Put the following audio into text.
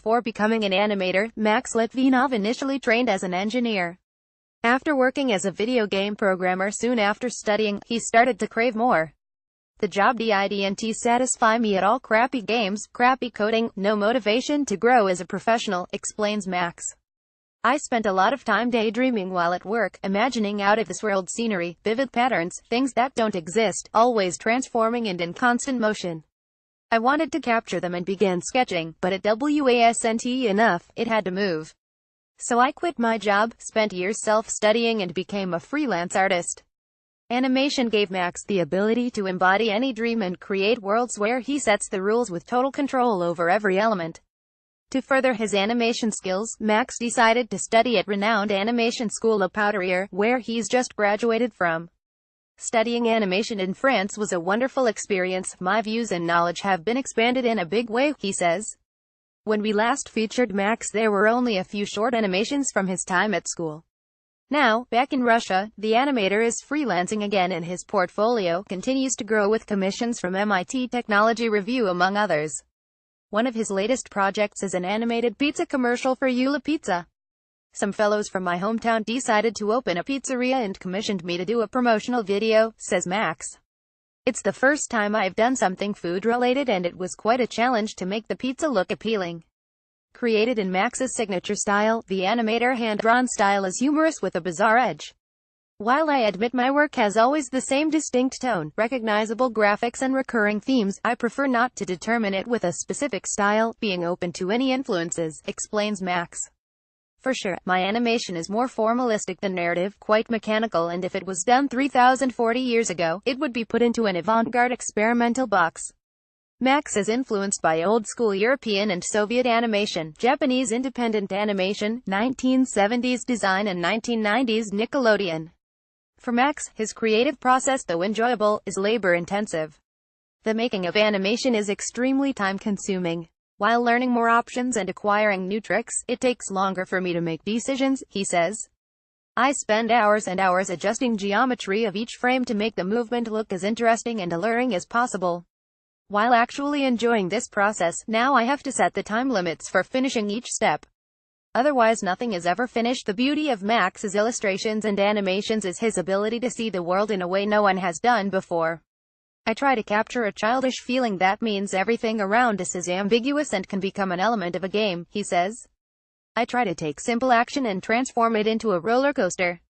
before becoming an animator, Max Litvinov initially trained as an engineer. After working as a video game programmer soon after studying, he started to crave more. The job didn't satisfy me at all. Crappy games, crappy coding, no motivation to grow as a professional, explains Max. I spent a lot of time daydreaming while at work, imagining out-of-this-world scenery, vivid patterns, things that don't exist, always transforming and in constant motion. I wanted to capture them and began sketching, but it wasn't enough, it had to move. So I quit my job, spent years self-studying and became a freelance artist. Animation gave Max the ability to embody any dream and create worlds where he sets the rules with total control over every element. To further his animation skills, Max decided to study at renowned animation school of Poudriere, where he's just graduated from. Studying animation in France was a wonderful experience. My views and knowledge have been expanded in a big way, he says. When we last featured Max, there were only a few short animations from his time at school. Now, back in Russia, the animator is freelancing again and his portfolio continues to grow with commissions from MIT Technology Review among others. One of his latest projects is an animated pizza commercial for Eula Pizza. Some fellows from my hometown decided to open a pizzeria and commissioned me to do a promotional video, says Max. It's the first time I've done something food-related and it was quite a challenge to make the pizza look appealing. Created in Max's signature style, the animator hand-drawn style is humorous with a bizarre edge. While I admit my work has always the same distinct tone, recognizable graphics and recurring themes, I prefer not to determine it with a specific style, being open to any influences, explains Max. For sure, my animation is more formalistic than narrative, quite mechanical, and if it was done 3,040 years ago, it would be put into an avant-garde experimental box. Max is influenced by old-school European and Soviet animation, Japanese independent animation, 1970s design and 1990s Nickelodeon. For Max, his creative process, though enjoyable, is labor-intensive. The making of animation is extremely time-consuming. While learning more options and acquiring new tricks, it takes longer for me to make decisions, he says. I spend hours and hours adjusting geometry of each frame to make the movement look as interesting and alluring as possible. While actually enjoying this process, now I have to set the time limits for finishing each step. Otherwise nothing is ever finished. The beauty of Max's illustrations and animations is his ability to see the world in a way no one has done before. I try to capture a childish feeling that means everything around us is ambiguous and can become an element of a game, he says. I try to take simple action and transform it into a roller coaster.